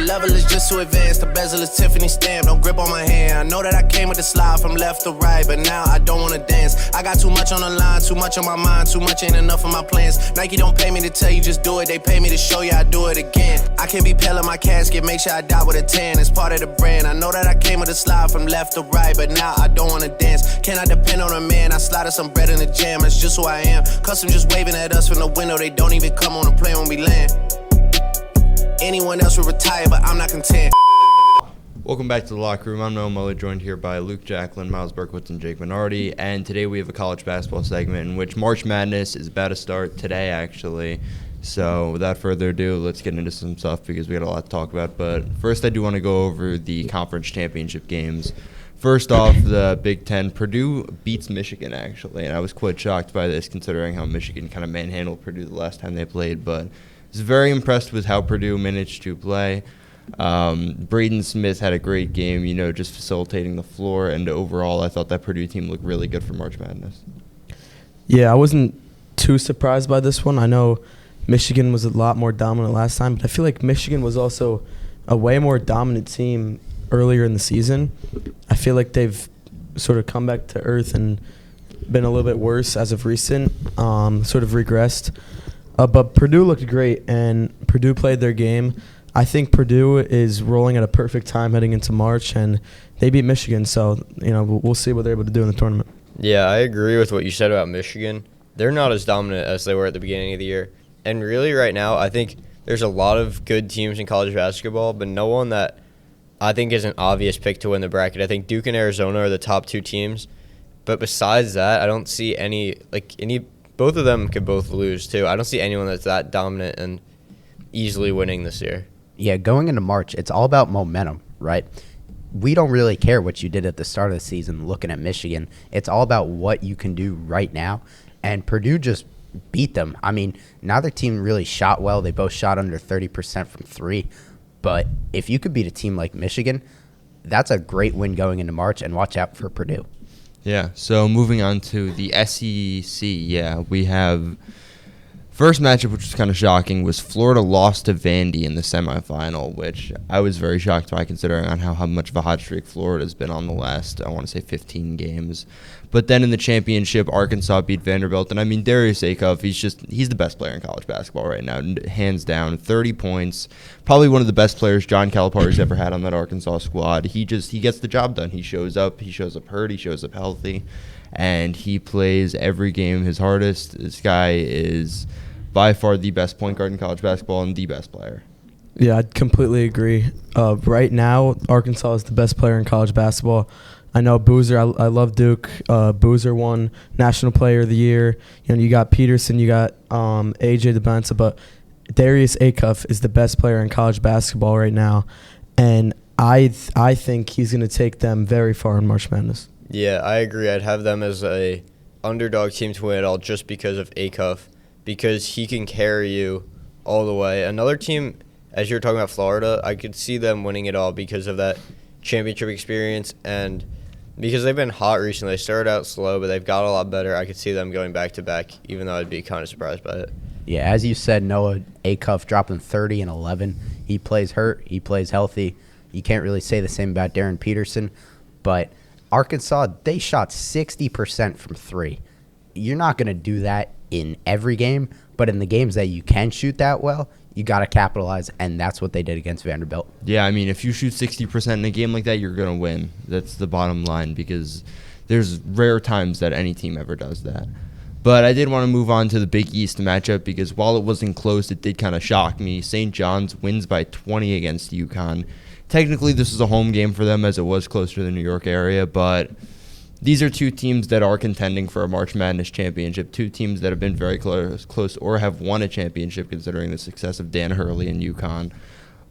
level is just too advanced. The bezel is Tiffany stamp. Don't grip on my hand. I know that I came with the slide from left to right, but now I don't wanna dance. I got too much on the line, too much on my mind, too much ain't enough of my plans. Nike don't pay me to tell you just do it. They pay me to show you I do it again. I can't be pale in my casket. Make sure I die with a tan. It's part of the brand. I know that I came with a slide from left to right, but now I don't wanna dance. Can I depend on a man? I slide some bread in the jam. That's just who I am. Custom just waving at us from the window. They don't even come on the plane when we land. Anyone else would retire, but I'm not content. Welcome back to the locker room. I'm Noah Muller, joined here by Luke Jaclin, Myles, Berkowitz, and Jake Minardi. And today we have a college basketball segment in which March Madness is about to start today, actually. So without further ado, let's get into some stuff because we got a lot to talk about. But first, I do want to go over the conference championship games. First off, the Big Ten, Purdue beats Michigan, actually. And I was quite shocked by this, considering how Michigan kind of manhandled Purdue the last time they played. But I was very impressed with how Purdue managed to play. Braden Smith had a great game, just facilitating the floor. And overall, I thought that Purdue team looked really good for March Madness. Yeah, I wasn't too surprised by this one. I know Michigan was a lot more dominant last time, but I feel like Michigan was also a way more dominant team earlier in the season. I feel like they've sort of come back to earth and been a little bit worse as of recent, sort of regressed. But Purdue looked great, and Purdue played their game. I think Purdue is rolling at a perfect time heading into March, and they beat Michigan. So, we'll see what they're able to do in the tournament. Yeah, I agree with what you said about Michigan. They're not as dominant as they were at the beginning of the year. And really right now, I think there's a lot of good teams in college basketball, but no one that I think is an obvious pick to win the bracket. I think Duke and Arizona are the top two teams. But besides that, I don't see any both of them could both lose too. I don't see anyone that's that dominant and easily winning this year. Yeah, going into March, it's all about momentum, right? We don't really care what you did at the start of the season looking at Michigan. It's all about what you can do right now. And Purdue just beat them. I mean, neither team really shot well. They both shot under 30% from three. But if you could beat a team like Michigan, that's a great win going into March, and watch out for Purdue. Yeah, so moving on to the SEC, we have first matchup, which was kind of shocking, was Florida lost to Vandy in the semifinal, which I was very shocked by considering on how much of a hot streak Florida's been on the last, 15 games. But then in the championship, Arkansas beat Vanderbilt, and I mean, Darius Acuff, he's the best player in college basketball right now, hands down, 30 points, probably one of the best players John Calipari's ever had on that Arkansas squad. He gets the job done. He shows up hurt, he shows up healthy, and he plays every game his hardest. This guy is by far the best point guard in college basketball and the best player. Yeah, I'd completely agree. Right now, Arkansas is the best player in college basketball. I know Boozer. I love Duke. Boozer won National Player of the Year. You got Peterson, you got AJ DeBenza, but Darius Acuff is the best player in college basketball right now, and I think he's going to take them very far in March Madness. Yeah, I agree. I'd have them as a underdog team to win it all just because of Acuff, because he can carry you all the way. Another team, as you were talking about Florida, I could see them winning it all because of that championship experience and because they've been hot recently. They started out slow, but they've got a lot better. I could see them going back-to-back, even though I'd be kind of surprised by it. Yeah, as you said, Noah, Acuff dropping 30 and 11. He plays hurt. He plays healthy. You can't really say the same about Darren Peterson. But Arkansas, they shot 60% from three. You're not going to do that in every game, but in the games that you can shoot that well, you got to capitalize, and that's what they did against Vanderbilt. Yeah, I mean, if you shoot 60% in a game like that, you're going to win. That's the bottom line because there's rare times that any team ever does that. But I did want to move on to the Big East matchup because while it wasn't close, it did kind of shock me. St. John's wins by 20 against UConn. Technically, this is a home game for them as it was closer to the New York area, but these are two teams that are contending for a March Madness championship, two teams that have been very close or have won a championship considering the success of Dan Hurley and UConn.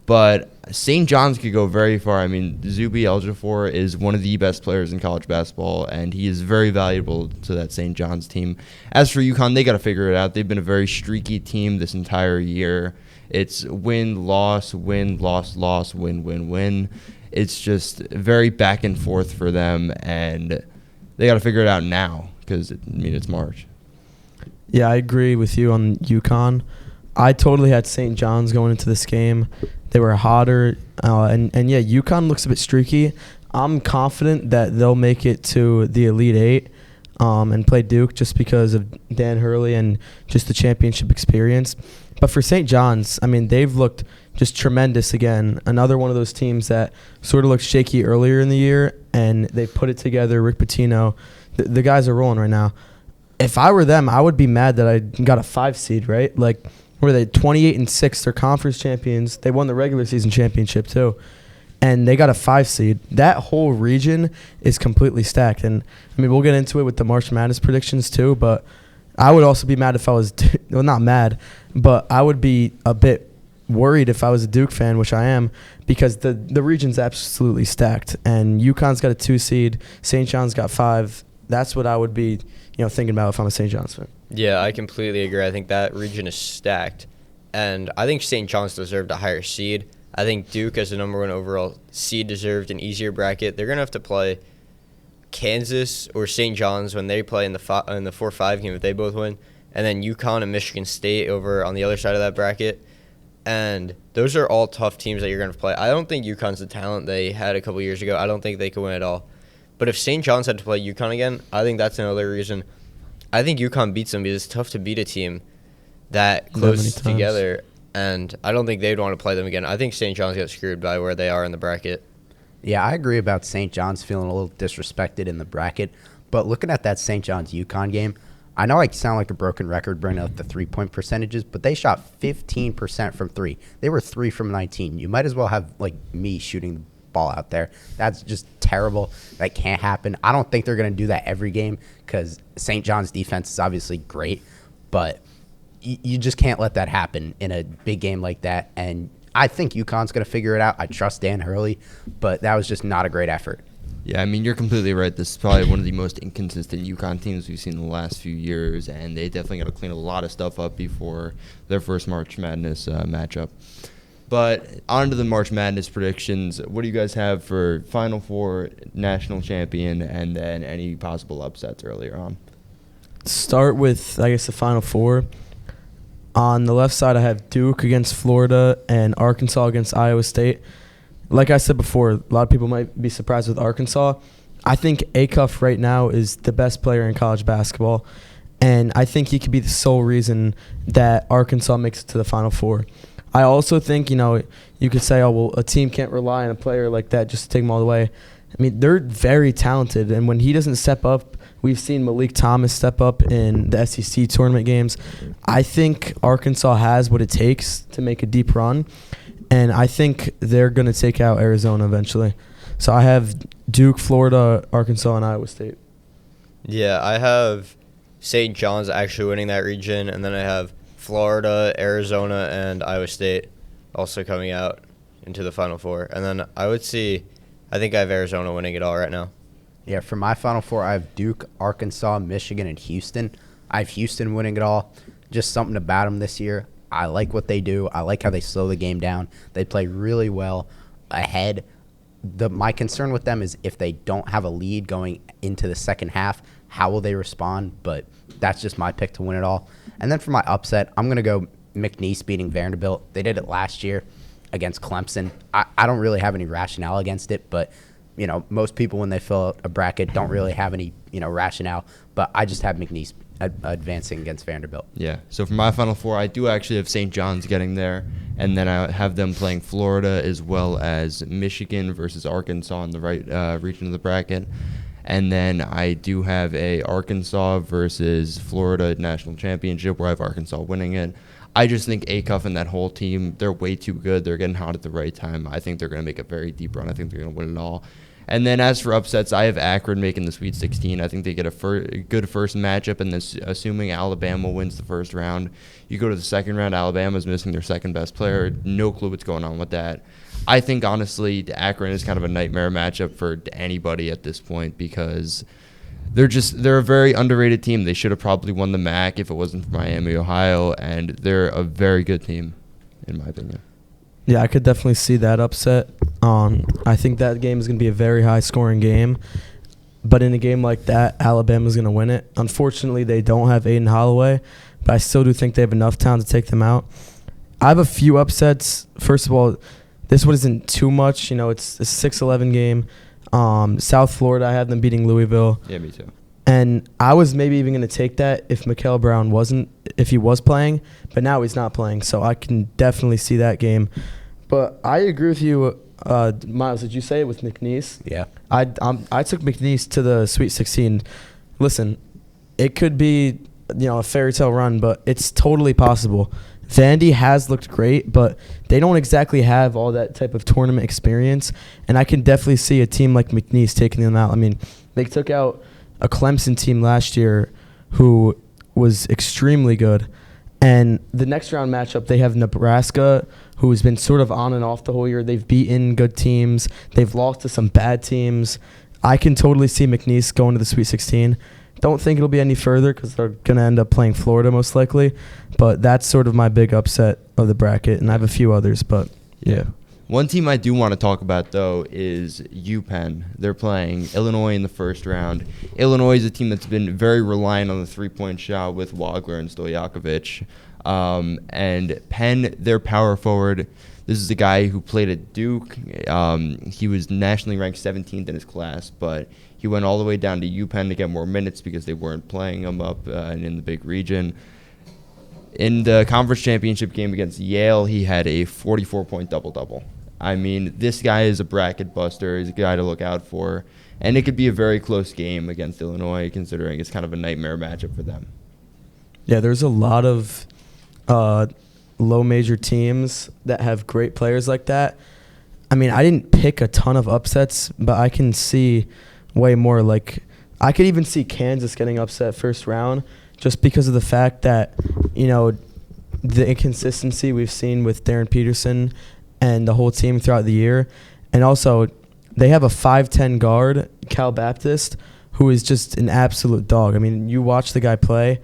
But St. John's could go very far. I mean, Zuby El-Jaffour is one of the best players in college basketball, and he is very valuable to that St. John's team. As for UConn, they got to figure it out. They've been a very streaky team this entire year. It's win, loss, win, loss, loss, win, win, win. It's just very back and forth for them, and they got to figure it out now because, it's March. Yeah, I agree with you on UConn. I totally had St. John's going into this game. They were hotter, and yeah, UConn looks a bit streaky. I'm confident that they'll make it to the Elite Eight and play Duke just because of Dan Hurley and just the championship experience. But for St. John's, I mean, they've looked just tremendous again. Another one of those teams that sort of looked shaky earlier in the year, and they put it together. Rick Pitino, the guys are rolling right now. If I were them, I would be mad that I got a 5 seed, right? Like, were they 28-6? They're conference champions. They won the regular season championship too, and they got a 5 seed. That whole region is completely stacked. And I mean, we'll get into it with the March Madness predictions too. But I would also be mad if I was well, not mad, but I would be a bit worried if I was a Duke fan, which I am, because the region's absolutely stacked. And UConn's got a 2 seed. St. John's got 5. That's what I would be, thinking about if I'm a St. John's fan. Yeah, I completely agree. I think that region is stacked. And I think St. John's deserved a higher seed. I think Duke, as the number 1 overall seed, deserved an easier bracket. They're going to have to play Kansas or St. John's when they play in the 4-5 game if they both win. And then UConn and Michigan State over on the other side of that bracket. And those are all tough teams that you're going to play. I don't think UConn's the talent they had a couple years ago. I don't think they could win at all. But if St. John's had to play UConn again, I think that's another reason. I think UConn beats them because it's tough to beat a team that close together. And I don't think they'd want to play them again. I think St. John's got screwed by where they are in the bracket. Yeah, I agree about St. John's feeling a little disrespected in the bracket. But looking at that St. John's UConn game, I know I sound like a broken record bringing up the 3-point percentages, but they shot 15% from 3. They were 3 from 19. You might as well have, like, me shooting the ball out there. That's just terrible. That can't happen. I don't think they're going to do that every game because St. John's defense is obviously great, but you just can't let that happen in a big game like that. And I think UConn's going to figure it out. I trust Dan Hurley, but that was just not a great effort. Yeah, I mean, you're completely right. This is probably one of the most inconsistent UConn teams we've seen in the last few years, and they definitely got to clean a lot of stuff up before their first March Madness matchup. But on to the March Madness predictions. What do you guys have for Final Four, national champion, and then any possible upsets earlier on? Start with, I guess, the Final Four. On the left side, I have Duke against Florida and Arkansas against Iowa State. Like I said before, a lot of people might be surprised with Arkansas. I think Acuff right now is the best player in college basketball, and I think he could be the sole reason that Arkansas makes it to the Final Four. I also think, you could say, oh, well, a team can't rely on a player like that just to take them all the way. I mean, they're very talented, and when he doesn't step up, we've seen Malik Thomas step up in the SEC tournament games. I think Arkansas has what it takes to make a deep run, and I think they're going to take out Arizona eventually. So I have Duke, Florida, Arkansas, and Iowa State. Yeah, I have St. John's actually winning that region, and then I have Florida, Arizona, and Iowa State also coming out into the Final Four. And then I think I have Arizona winning it all right now. Yeah, for my Final Four, I have Duke, Arkansas, Michigan, and Houston. I have Houston winning it all. Just something about them this year. I like what they do. I like how they slow the game down. They play really well ahead. My concern with them is if they don't have a lead going into the second half, how will they respond? But that's just my pick to win it all. And then for my upset, I'm going to go McNeese beating Vanderbilt. They did it last year against Clemson. I don't really have any rationale against it, but most people when they fill out a bracket don't really have any rationale. But I just have McNeese advancing against Vanderbilt. Yeah. So for my Final Four, I do actually have St. John's getting there, and then I have them playing Florida as well as Michigan versus Arkansas in the right region of the bracket. And then I do have a Arkansas versus Florida national championship where I have Arkansas winning it. I just think Acuff and that whole team, they're way too good. They're getting hot at the right time. I think they're going to make a very deep run. I think they're going to win it all. And then as for upsets, I have Akron making the Sweet 16. I think they get a good first matchup, and this, assuming Alabama wins the first round, you go to the second round, Alabama's missing their second best player. No clue what's going on with that. I think, honestly, Akron is kind of a nightmare matchup for anybody at this point because they're a very underrated team. They should have probably won the MAC if it wasn't for Miami, Ohio, and they're a very good team, in my opinion. Yeah, I could definitely see that upset. I think that game is going to be a very high-scoring game. But in a game like that, Alabama's going to win it. Unfortunately, they don't have Aiden Holloway, but I still do think they have enough talent to take them out. I have a few upsets. First of all, this one isn't too much. It's a 6-11 game. South Florida, I have them beating Louisville. Yeah, me too. And I was maybe even going to take that if Mikael Brown if he was playing, but now he's not playing, so I can definitely see that game. But I agree with you, Myles. Did you say it with McNeese? Yeah. I took McNeese to the Sweet 16. Listen, it could be a fairy tale run, but it's totally possible. Vandy has looked great, but they don't exactly have all that type of tournament experience, and I can definitely see a team like McNeese taking them out. I mean, they took out a Clemson team last year who was extremely good. And the next round matchup, they have Nebraska, who has been sort of on and off the whole year. They've beaten good teams. They've lost to some bad teams. I can totally see McNeese going to the Sweet 16. Don't think it'll be any further because they're going to end up playing Florida most likely. But that's sort of my big upset of the bracket. And I have a few others, but yeah. One team I do want to talk about, though, is UPenn. They're playing Illinois in the first round. Illinois is a team that's been very reliant on the three-point shot with Wagler and Stojakovic. And Penn, their power forward, this is a guy who played at Duke. He was nationally ranked 17th in his class, but he went all the way down to UPenn to get more minutes because they weren't playing him up in the big region. In the conference championship game against Yale, he had a 44-point double-double. I mean, this guy is a bracket buster. He's a guy to look out for. And it could be a very close game against Illinois, considering it's kind of a nightmare matchup for them. Yeah, there's a lot of low-major teams that have great players like that. I mean, I didn't pick a ton of upsets, but I can see way more. Like, I could even see Kansas getting upset first round just because of the fact that, the inconsistency we've seen with Darren Peterson and the whole team throughout the year. And also, they have a 5'10 guard, Cal Baptist, who is just an absolute dog. I mean, you watch the guy play.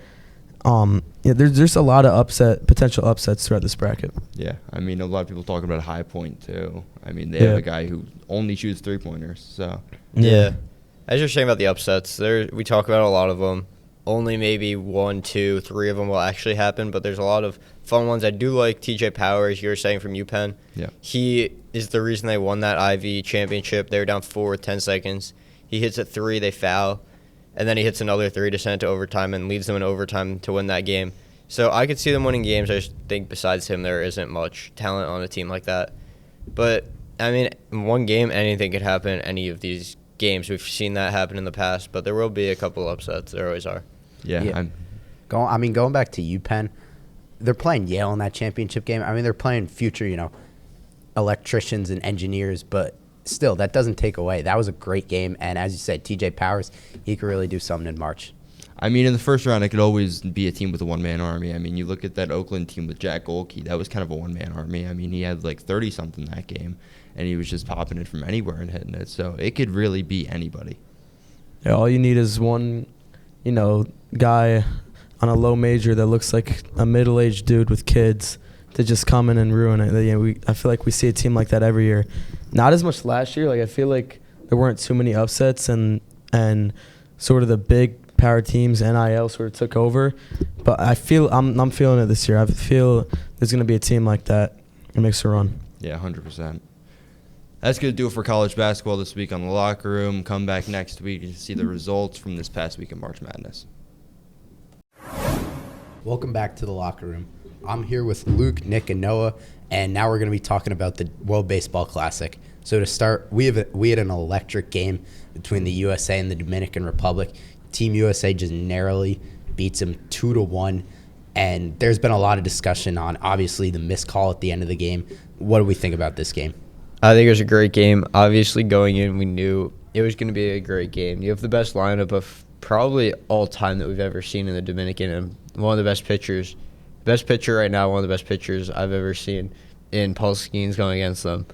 There's a lot of potential upsets throughout this bracket. Yeah, I mean, a lot of people talking about High Point, too. I mean, they have a guy who only shoots three-pointers, so. Yeah. As you're saying about the upsets, we talk about a lot of them. Only maybe 1, 2, 3 of them will actually happen, but there's a lot of fun ones. I do like TJ Powers, you were saying, from UPenn. Yeah. He is the reason they won that Ivy championship. They were down 4 with 10 seconds. He hits a 3, they foul, and then he hits another 3 to send it to overtime and leads them in overtime to win that game. So I could see them winning games. I just think besides him, there isn't much talent on a team like that. But, I mean, in one game, anything could happen in any of these games. We've seen that happen in the past, but there will be a couple upsets. There always are. Yeah. Going back to UPenn, they're playing Yale in that championship game. I mean, they're playing future, electricians and engineers, but still, that doesn't take away. That was a great game, and as you said, TJ Powers, he could really do something in March. I mean, in the first round, it could always be a team with a one-man army. I mean, you look at that Oakland team with Jack Golke. That was kind of a one-man army. I mean, he had like 30-something that game, and he was just popping it from anywhere and hitting it. So it could really be anybody. Yeah, all you need is one, guy on a low major that looks like a middle-aged dude with kids to just come in and ruin it. I feel like we see a team like that every year. Not as much last year. Like, I feel like there weren't too many upsets and sort of the big power teams, NIL sort of took over. But I feel I'm feeling it this year. I feel there's going to be a team like that that makes a run. Yeah, 100%. That's going to do it for college basketball this week on The Locker Room. Come back next week to see the results from this past week of March Madness. Welcome back to The Locker Room. I'm here with Luke, Nick, and Noah, and now we're going to be talking about the World Baseball Classic. So to start, we had an electric game between the USA and the Dominican Republic. Team USA just narrowly beats them 2-1, and there's been a lot of discussion on, obviously, the missed call at the end of the game. What do we think about this game? I think it was a great game. Obviously, going in, we knew it was going to be a great game. You have the best lineup of probably all time that we've ever seen in the Dominican, and one of the best pitchers. Best pitcher right now, one of the best pitchers I've ever seen in Paul Skeens going against them.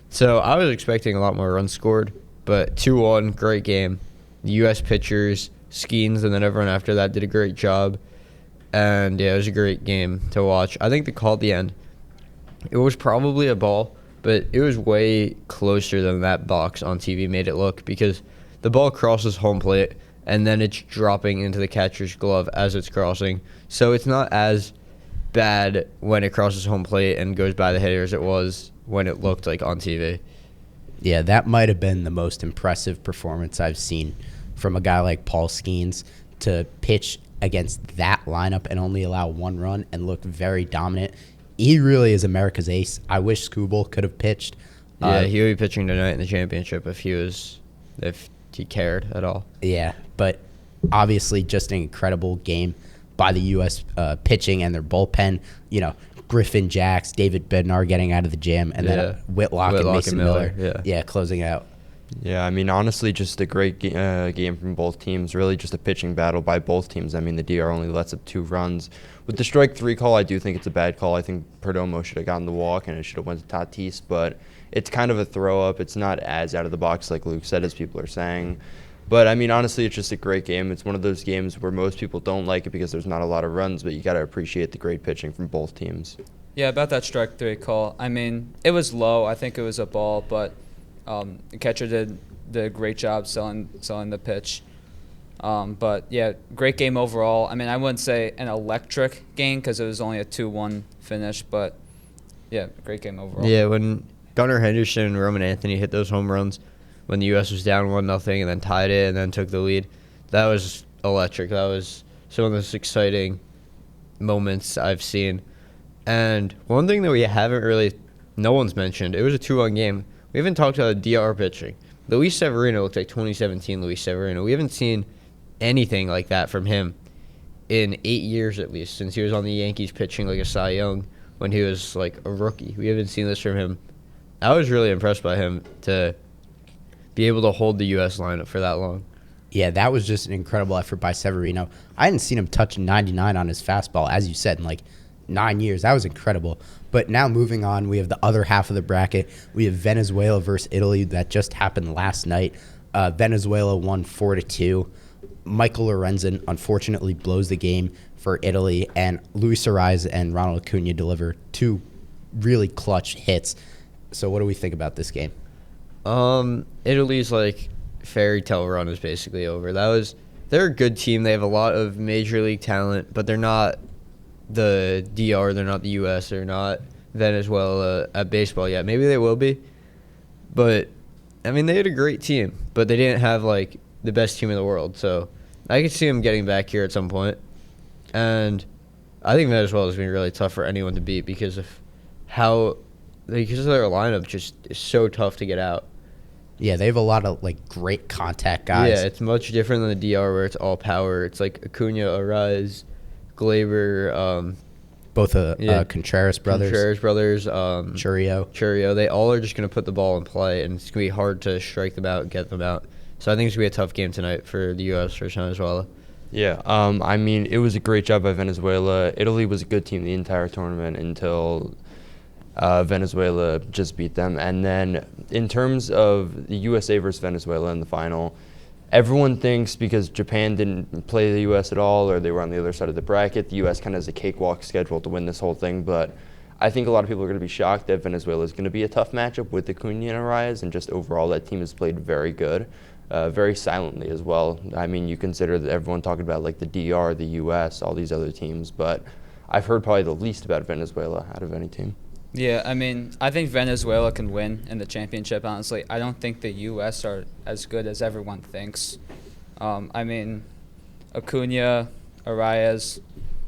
So I was expecting a lot more runs scored, but 2-1, great game. The U.S. pitchers, Skeens, and then everyone after that did a great job. And, yeah, it was a great game to watch. I think the call at the end, it was probably a ball, but it was way closer than that box on TV made it look, because the ball crosses home plate, and then it's dropping into the catcher's glove as it's crossing. So it's not as bad when it crosses home plate and goes by the hitter as it was when it looked like on TV. Yeah, that might have been the most impressive performance I've seen from a guy like Paul Skeens to pitch against that lineup and only allow 1 run and look very dominant. He really is America's ace. I wish Skubal could have pitched. Yeah, he would be pitching tonight in the championship if he cared at all. Yeah, but obviously just an incredible game by the U.S. Pitching and their bullpen. You know, Griffin, Jacks, David Bednar getting out of the gym, and then Whitlock and Mason Miller. Yeah, closing out. Yeah, I mean, honestly, just a great game from both teams. Really just a pitching battle by both teams. I mean, the DR only lets up 2 runs. With the strike 3 call, I do think it's a bad call. I think Perdomo should have gotten the walk, and it should have went to Tatis, but it's kind of a throw-up. It's not as out of the box, like Luke said, as people are saying. But, I mean, honestly, it's just a great game. It's one of those games where most people don't like it because there's not a lot of runs, but you got to appreciate the great pitching from both teams. Yeah, about that strike 3 call. I mean, it was low. I think it was a ball, but the catcher did a great job selling the pitch. But, yeah, great game overall. I mean, I wouldn't say an electric game because it was only a 2-1 finish, but, yeah, great game overall. Yeah, when Gunnar Henderson and Roman Anthony hit those home runs when the U.S. was down 1-0 and then tied it and then took the lead, that was electric. That was some of the most exciting moments I've seen. And one thing that we haven't really, no one's mentioned, it was a 2-1 game. We haven't talked about the DR pitching. Luis Severino looked like 2017 Luis Severino. We haven't seen anything like that from him in 8 years at least, since he was on the Yankees pitching like a Cy Young when he was like a rookie. We haven't seen this from him. I was really impressed by him to be able to hold the U.S. lineup for that long. Yeah, that was just an incredible effort by Severino. I hadn't seen him touch 99 on his fastball, as you said, in like 9 years. That was incredible. But now moving on, we have the other half of the bracket. We have Venezuela versus Italy. That just happened last night. Venezuela won 4-2. Michael Lorenzen unfortunately blows the game for Italy, and Luis Ariz and Ronald Acuna deliver 2 really clutch hits. So what do we think about this game? Italy's like fairy tale run is basically over. They're a good team. They have a lot of major league talent, but they're not the DR, they're not the US, they're not Venezuela at baseball yet. Maybe they will be. But I mean, they had a great team, but they didn't have like the best team in the world. So I could see them getting back here at some point. And I think Venezuela is going to be really tough for anyone to beat because of their lineup just is so tough to get out. Yeah, they have a lot of like great contact guys. Yeah, it's much different than the DR where it's all power. It's like Acuna, Ariz, Glaber, both Contreras brothers. Churio. They all are just going to put the ball in play, and it's going to be hard to strike them out and get them out. So I think it's going to be a tough game tonight for the U.S. versus Venezuela. Yeah, I mean, it was a great job by Venezuela. Italy was a good team the entire tournament until Venezuela just beat them. And then in terms of the USA versus Venezuela in the final, everyone thinks because Japan didn't play the U.S. at all or they were on the other side of the bracket, the U.S. kind of has a cakewalk schedule to win this whole thing. But I think a lot of people are going to be shocked that Venezuela is going to be a tough matchup with Acuna and Ariz, and just overall that team has played very good, very silently as well. I mean, you consider that everyone talking about like the DR, the U.S., all these other teams, but I've heard probably the least about Venezuela out of any team. Yeah, I mean, I think Venezuela can win in the championship, honestly. I don't think the U.S. are as good as everyone thinks. I mean, Acuna, Arias,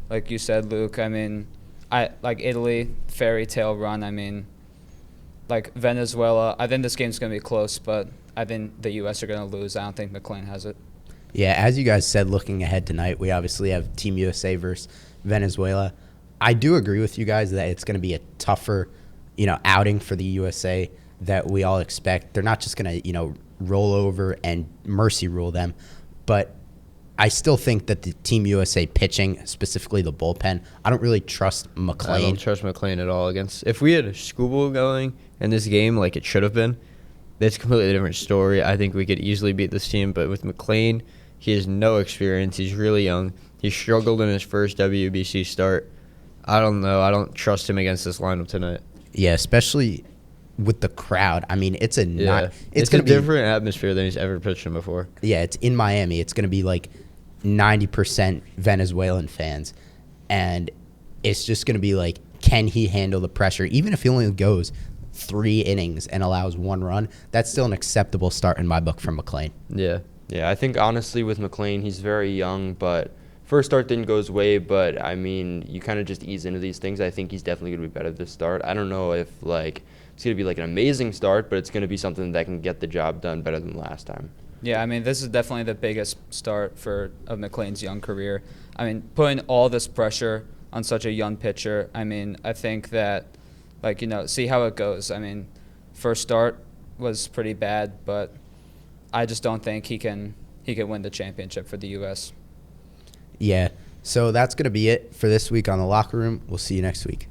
like you said, Luke, I mean, I like Italy, fairy tale run. I mean, like Venezuela, I think this game's going to be close, but I think the U.S. are going to lose. I don't think McLean has it. Yeah, as you guys said, looking ahead tonight, we obviously have Team USA versus Venezuela. I do agree with you guys that it's going to be a tougher, outing for the USA that we all expect. They're not just going to, roll over and mercy rule them, but I still think that the Team USA pitching, specifically the bullpen, I don't really trust McLean. I don't trust McLean at all. If we had Skubal going in this game like it should have been, that's a completely different story. I think we could easily beat this team, but with McLean, he has no experience. He's really young. He struggled in his first WBC start. I don't know. I don't trust him against this lineup tonight. Yeah, especially with the crowd. I mean, it's a different atmosphere than he's ever pitched in before. Yeah, it's in Miami. It's going to be like 90% Venezuelan fans, and It's just going to be like, can he handle the pressure? Even if he only goes 3 innings and allows 1 run, that's still an acceptable start in my book from McLean. Yeah. Yeah, I think honestly with McLean, he's very young, but first start didn't go his way. But I mean, you kind of just ease into these things. I think he's definitely going to be better this start. I don't know if like it's going to be like an amazing start, but it's going to be something that can get the job done better than last time. Yeah, I mean, this is definitely the biggest start of McLean's young career. I mean, putting all this pressure on such a young pitcher, I mean, I think that, like, see how it goes. I mean, first start was pretty bad, but I just don't think he can win the championship for the U.S. Yeah. So that's going to be it for this week on The Locker Room. We'll see you next week.